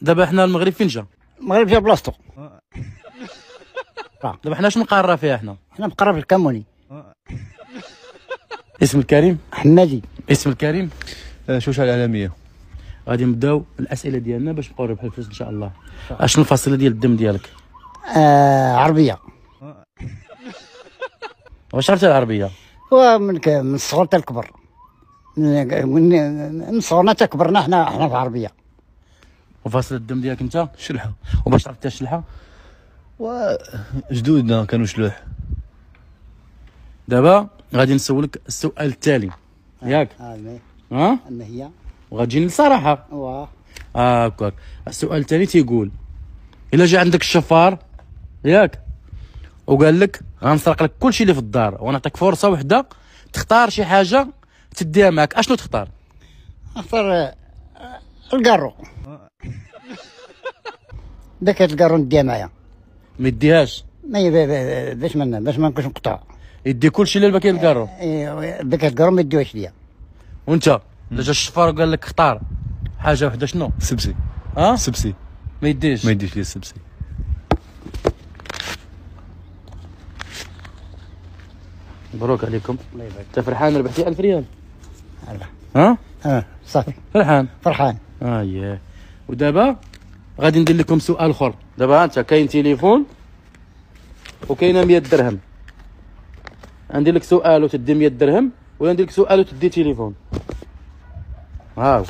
دابا حنا المغرب فين جا؟ المغرب جا بلاصتو. دابا حنا شنو مقرره فيها حنا؟ حنا مقرب في الكموني. اسم الكريم؟ حمادي. اسم الكريم؟ شوشة العالمية. غادي نبداو الاسئله ديالنا باش نبقاو ربح الفلوس ان شاء الله. اشنو الفصيله ديال الدم ديالك؟ عربيه. واش عرفتي العربيه؟ هو من الصغر حتى الكبر، من صغرنا حتى كبرنا حنا في العربيه. وفصيله الدم ديالك انت؟ شلحة. وباش عرفتي الشلحه؟ وجدودنا كانوا شلوح. دابا غادي نسولك السؤال التالي ياك؟ ها؟ ما هي؟ وغتجيني للصراحه. واه. هاكاك. السؤال الثاني تيقول الا جا عندك الشفار ياك وقال لك غنسرق لك كلشي اللي في الدار ونعطيك فرصه وحده تختار شي حاجه تديها معك، اشنو تختار؟ اختار الكارو. داك الكارو نديها معايا. ما يديهاش؟ ما باش ما نكونش مقطع. يدي كلشي اللي باقي الكارو. داك الكارو ما يديوهاش ليا. وانت الا جا الشفار وقال لك اختار حاجه وحده شنو؟ السبسي. ها؟ السبسي. ما يديش ما يديش لي السبسي. مبروك عليكم. الله يبارك. انت فرحان ربحتي 1000 ريال؟ الله. ها؟ صافي فرحان؟ فرحان. ياه. ودابا غادي ندير لكم سؤال اخر. دابا انت كاين تليفون وكاينه 100 درهم. ندير لك سؤال وتدي 100 درهم ولا ندير لك سؤال وتدي تليفون؟ هاو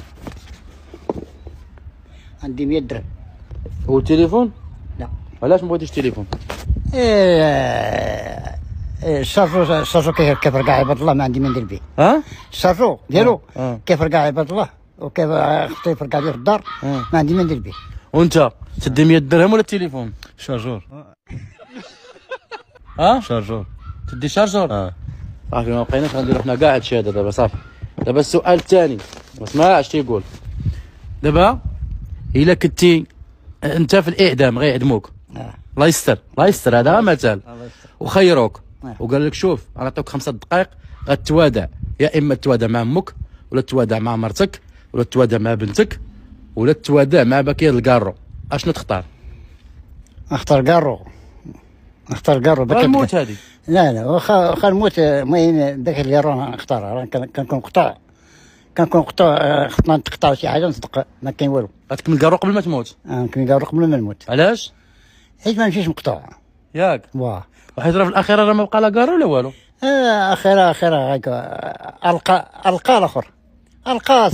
عندي 100 درهم. والتليفون؟ لا. علاش ما بغيتيش تليفون؟ الشارجو كيف رقع عباد الله ما عندي ما ندير به. ها؟ الشارجو ديالو آه. كيف رقع عباد الله وكيف خصو يفرقع لي في الدار ما عندي ما ندير به. وانت تدي 100 درهم ولا التليفون؟ شارجور. ها؟ شارجور. تدي شارجور؟ صافي ما بقيناش غنديرو حنا كاع هادشي هذا دابا صافي. دابا السؤال الثاني ما سمعش تيقول دابا الا كنتي انت في الاعدام غيعدموك الله يستر الله يستر هذا مثال وخيروك وقال لك شوف انا نعطيك 5 دقائق غتوادع، يا اما تتوادع مع امك ولا تتوادع مع مرتك ولا تتوادع مع بنتك ولا تتوادع مع باكير الكارو، اشنو تختار؟ اختار كارو. اختار كارو. الموت هذه؟ لا واخا نموت المهم داك اللي راه نختار. كنكون قطع خصنا نقطع شي حاجه نصدق ما كاين والو. غتكمل الكارو قبل ما تموت؟ كاين كارو قبل ما نموت. علاش؟ حيت ما نمشيش مقطوع. ياك؟ واه. وحيت راه في الاخيره راه ما بقى لا كارو لا والو. اخيرا هاك القى الاخر القى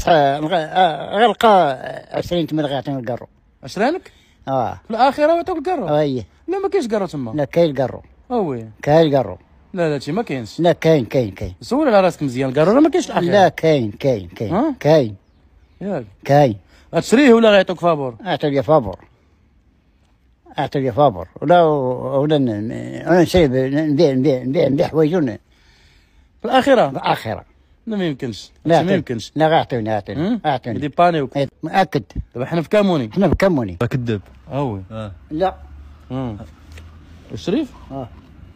غير القى 20 تما غيعطيني الكارو. اشرانك؟ في الاخيره عطاوك الكارو؟ اييه. لا ما كاينش كارو تما. لا كاين الكارو. وي كاين الكارو. لا هادشي ما كاينش. لا كاين. سول على راسك مزيان الكارو راه ما كاينش الاخير. لا كاين ياك كاين. غتشريه ولا غيعطوك فابور؟ اعطوا لي فابور ولا نشري نبيع حوايج في الاخيره؟ في الاخيره. لا ما يمكنش. لا ما يمكنش. لا غيعطيوني اعطيوني ديبانيوك. مؤكد. دابا حنا في كاموني. حنا في كموني. كذاب. وي لا. الشريف؟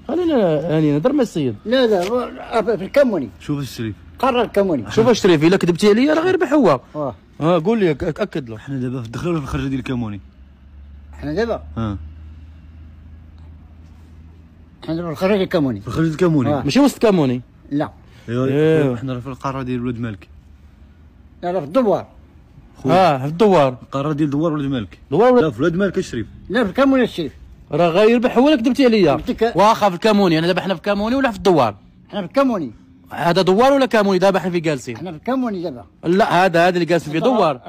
خلينا هاني نهضر مع السيد. لا في الكموني. شوف الشريف. قرر الكموني. شوف الشريف الا كذبتي عليا راه غير ربح هو. قول لي اكد له. حنا دابا في الدخله ولا في الخرجه ديال الكاموني؟ حنا دابا في الخرج الكموني. الخرجه ديال الكاموني. ماشي وسط كاموني. لا. ايوا حنا راه في القاره ديال ولاد مالك. لا في الدوار. في الدوار. القاره ديال دوار ولاد مالك. دوار في ولاد مالك الشريف. لا في الكموني الشريف. راه غير ربح هو اللي كذبتي عليا. واخا في الكاموني. انا دابا حنا في كاموني ولا في الدوار؟ حنا في الكموني. هذا دوار ولا كاموني دابا حنا في جالسين؟ حنا في الكموني دابا. لا هذا اللي جالسين فيه دوار.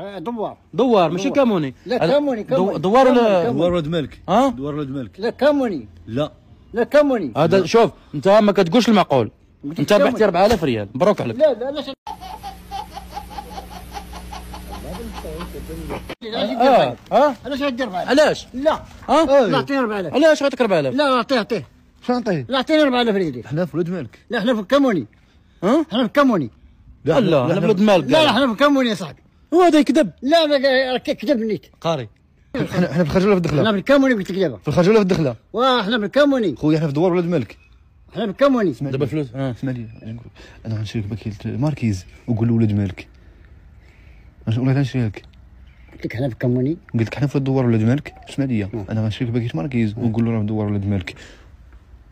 دوار ماشي كاموني. لا كاموني. دوار ولا دوار ولاد مالك. دوار ولاد مالك. لا كاموني. لا كاموني. هذا شوف انت ما كتقولش المعقول. انت ربحتي 4000 ريال مبروك عليك. لا علاش علاش غدير 4000؟ علاش؟ لا نعطيه 4000. علاش غيعطيك 4000؟ لا نعطيه شنو نعطيه؟ لا عطيني 4000 ريال. حنا في ولاد مالك. لا حنا في الكموني. حنا في الكموني. لا حنا في ولاد مالك. لا حنا في الكموني يا صاحبي. هو هذا يكذب. لا كذب نيت. قاري. حنا في الخرجه ولا في الدخله؟ حنا في الكموني قلت لك دابا. في الخرجه ولا في الدخله؟ حنا في الكموني. خويا حنا في دوار ولاد مالك. حنا في الكموني. دابا الفلوس. اسمع لي انا غنشري لك باكيت ماركيز وقول له ولاد مالك. والله غنشريها لك. قلت لك حنا في كموني. قلت لك حنا في الدوار ولاد الملك. اسمع ليا انا غنشري لك باكيت ماركيز ونقول له راه في دوار ولاد الملك.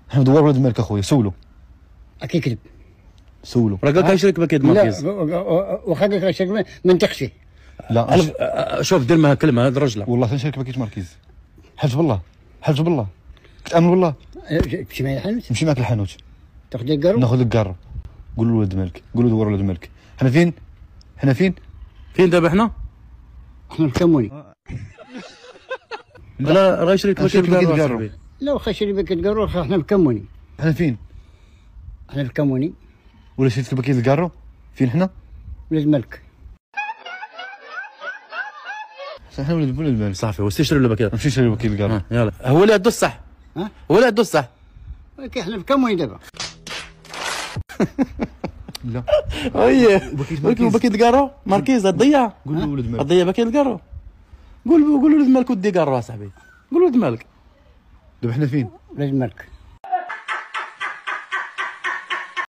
حنا في دوار ولاد الملك اخويا. سولو كيكذب. سولو راه قال لك غيشريك باكيت ماركيز. لا واخا قال لك غيشري ما نثقش فيه. لا شوف دير معها كلمه هاد الرجله. والله تنشريك باكيت ماركيز. حلف بالله حلف بالله كتامن بالله. تمشي معايا الحانوت نمشي معاك للحانوت تاخذ لي الكارو. ناخذ لك كارو. قول له ولاد الملك قول له دوار ولاد الملك. حنا فين؟ حنا فين؟ فين دابا حنا؟ حنا في كموني. لا راه يشريك باكيت باكيت كارو. لا واخا شري باكيت كارو حنا في كموني. حنا فين؟ حنا في كموني ولا شريت باكيت الكارو؟ فين حنا؟ ولاد الملك. حنا ولاد الملك. صافي هو يشري له باكيت. نمشي نشري باكيت الكارو. يلا هو اللي عنده الصح. ها هو اللي عنده الصح. ولكن حنا في كموني دابا. لا ولكن باكيت كارو ماركيز ضيع. قول له ولاد الملك. ضيع باكيت كارو. قول ولد الملك ودي كارو اصاحبي. قول ولد الملك. دابا حنا فين؟ ولاد الملك.